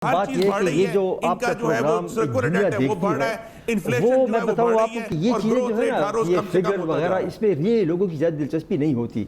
بات یہ ہے کہ یہ جو آپ کا پروگرام دنیا دیکھتی ہے وہ میں بتاؤں آپ کو کہ یہ چیزیں جو ہے نا یہ فگر وغیرہ اس میں یہ لوگوں کی زیادہ دلچسپی نہیں ہوتی.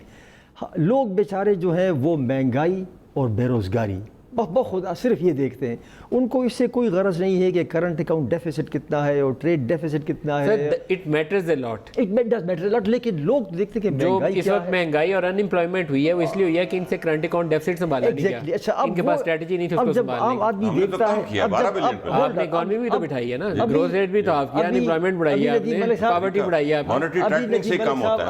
لوگ بیچارے جو ہیں وہ مہنگائی اور بے روزگاری بخدا صرف یہ دیکھتے ہیں. ان کو اس سے کوئی غرض نہیں ہے کہ کرنٹ اکاؤنٹ ڈیفیسٹ کتنا ہے اور ٹریڈ ڈیفیسٹ کتنا ہے. It matters a lot. It does matter a lot. لیکن لوگ دیکھتے ہیں کہ مہنگائی اس وقت مہنگائی اور ان امپلائمنٹ ہوئی ہے وہ اس لیے ہوئی ہے کہ ان سے کرنٹ اکاؤنٹ ڈیفیسٹ سنبھالا نہیں گیا. اچھا ان کے پاس اسٹریٹجی نہیں تھی اس کو جب عام آدمی دیکھتا ہے آپ نے اکانومی بھی تو بٹھائی ہے نا, گروتھ ریٹ بھی تو آپ کیا, ان امپلائمنٹ بڑھائی ہے آپ نے, پاورٹی بڑھائی ہے آپ نے.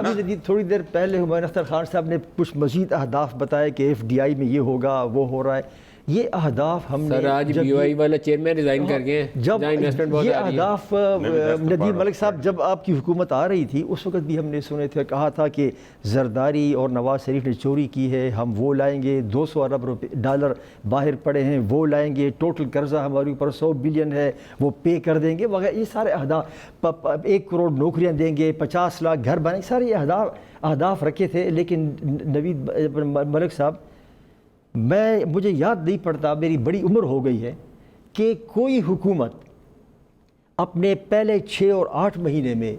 ابھی تھوڑی دیر پہلے ہمایون اختر خان صاحب نے کچھ مزید اہداف بتائے کہ ایف ڈی آئی میں یہ ہوگا وہ ہو رہا ہے. یہ اہداف ہم نے سر آج بی او آئی والا چیئرمین ریزائن کر گئے جب یہ اہداف ندیم ملک صاحب جب آپ کی حکومت آ رہی تھی اس وقت بھی ہم نے سنے تھے, کہا تھا کہ زرداری اور نواز شریف نے چوری کی ہے, ہم وہ لائیں گے, 200 ارب ڈالر باہر پڑے ہیں وہ لائیں گے, ٹوٹل قرضہ ہمارے اوپر 100 بلین ہے وہ پے کر دیں گے وغیرہ. یہ سارے اہداف, 1 کروڑ نوکریاں دیں گے, 50 لاکھ گھر بنائیں, سارے یہ اہداف رکھے تھے. لیکن نوید ملک صاحب مجھے یاد نہیں پڑتا, میری بڑی عمر ہو گئی ہے کہ کوئی حکومت اپنے پہلے 6 اور 8 مہینے میں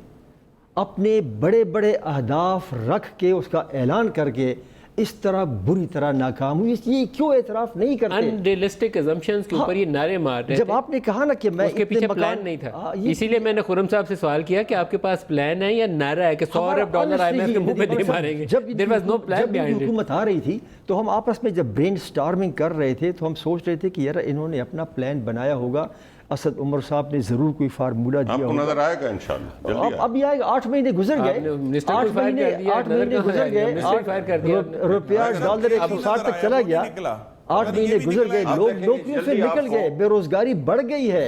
اپنے بڑے بڑے اہداف رکھ کے اس کا اعلان کر کے اس طرح بری طرح ناکام ہوئی. یہ کیوں اعتراف نہیں کرتے؟ انریلسٹک ازمپشنز کے اوپر یہ نعرے مار رہے تھے. جب آپ نے کہا نا کہ میں اس کے پیچھے پلان نہیں تھا, اسی لیے میں نے خرم صاحب سے سوال کیا کہ آپ کے پاس پلان ہے یا نعرہ ہے کہ 100 ارب ڈالر آئی ایم ایف کے منہ پہ نہیں ماریں گے. There was no plan behind it. جب حکومت آ رہی تھی تو ہم آپس میں جب برین سٹارمنگ کر رہے تھے تو ہم سوچ رہے تھے کہ یار انہوں نے اپنا پلان بنایا ہوگا, اسد عمر صاحب نے ضرور کوئی فارمولہ دیا ہوگا. آپ کو نظر آئے گا انشاءاللہ. ابھی آئے گا, 8 مہینے گزر گئے, 8 مہینے گزر گئے, روپیہ ڈالر 160 تک چلا گیا, 8 مہینے گزر گئے, لوگ نوکریوں سے نکل گئے, بے روزگاری بڑھ گئی ہے.